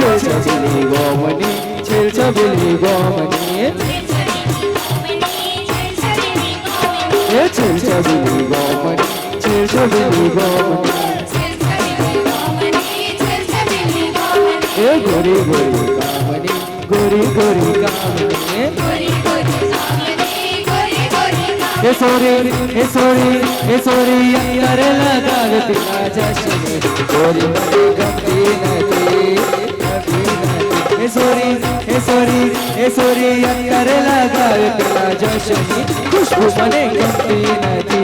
छेलछबिली गोमनी छेलछबिली गोमनी छेलछबिली गोमनी छेलछबिली गोमनी गोरी गोरी कामनी गोरी गोरी कामनी हे सोरी अंदर लगावे पिला जश्न गोरी बड़ी गमती नदी हे सोरी अंदर लगावे पिला जश्न खुशबू बने गमती नदी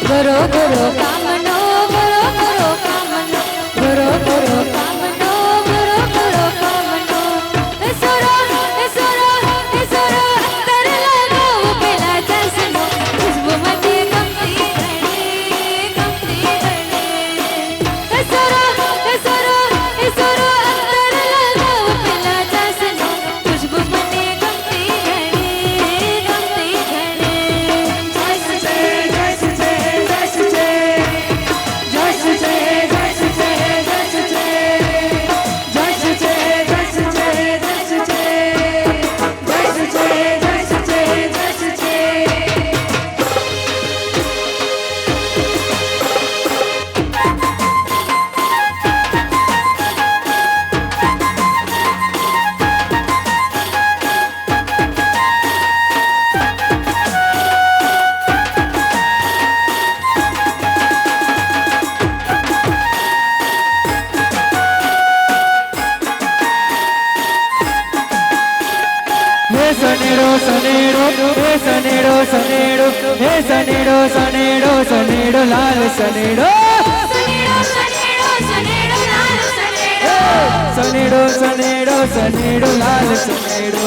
गरो गरो कामनो गरो गरो कामनो गरो गरो कामनो गरो गरो कामनो एसोरो अंदर लगाओ पेला जसनो खुशबू मने गमती गणे एसोरो अंदर लगाओ पेला जसनो खुशबू मने गमती गणे सनेड़ो लाल सनेड़ो सनेड़ो लाल सनेड़ो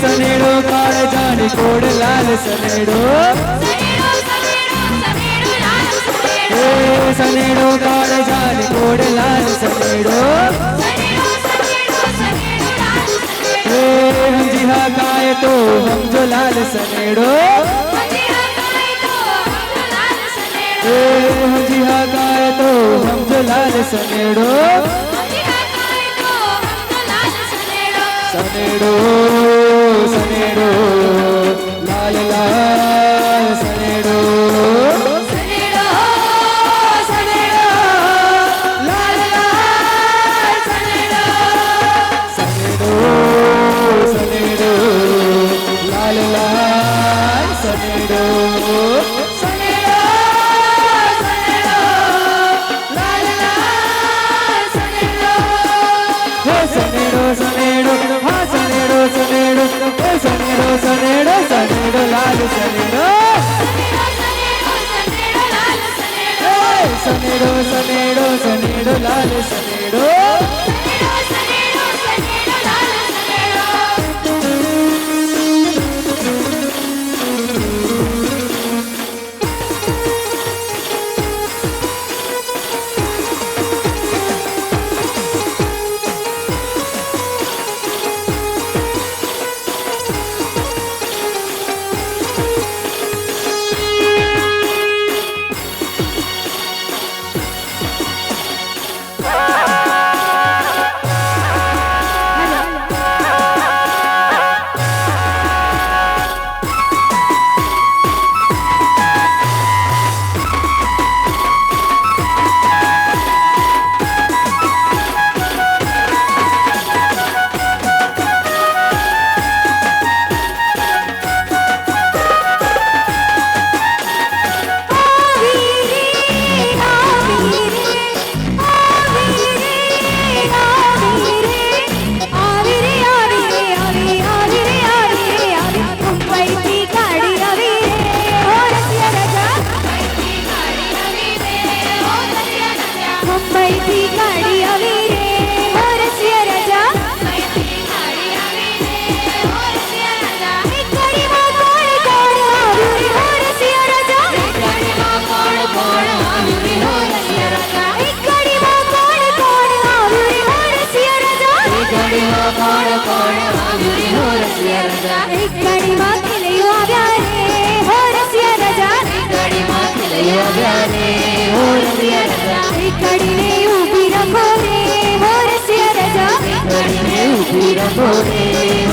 सनेड़ो काल जानी कोड लाल सनेड़ो सनेड़ो काल जानी कोड लाल सनेड़ो हम जिहा गाए तो हम जो लाल सनेड़ो हम जिहा गाए तो हम जो लाल सनेड़ो सनेड़ो सनेड़ो लाल लाल सनेड़ो सनेड़ो लाल सनेड़ो सनेड़ो सनेड़ो सनेड़ो लाल सनेड़ो કોણ કોણ આવ્યું રે હો રસિયા રાજા એક ઘડીમાં ખીલ્યું આવ્યા રે હો રસિયા રાજા એક ઘડીમાં ખીલ્યું આવ્યા રે હો રસિયા રાજા એક ઘડીને ઊભી રાખો રે હો રસિયા રાજા એક ઘડીને ઊભી રાખો રે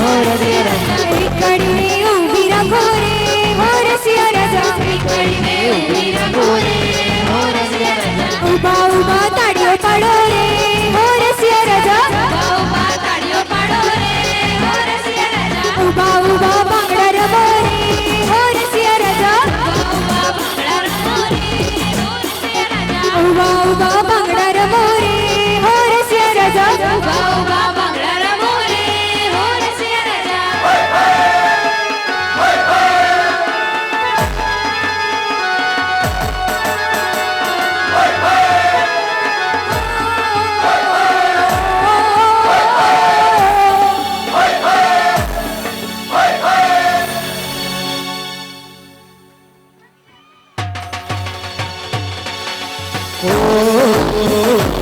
હો રસિયા રાજા એક ઘડીને ઊભી રાખો રે હો રસિયા રાજા એક ઘડીને ઊભી રાખો રે હો રસિયા રાજા ઊભા ઊભા તાળીઓ પાડો રે હો રસિયા રાજા ઊભા ઊભા તાળીઓ પાડો રે હો રસિયા રાજા ઊભા ઊભા ભાંગડા રમો રે હો રસિયા રાજા ઊભા ઊભા ભાંગડા રમો રે હો રસિયા રાજા ઊભા ઊભા ભાંગડા રમો રે હો રસિયા રાજા ઊભા ઊભા ભાંગડા રમો રે હો રસિયા રાજા Oh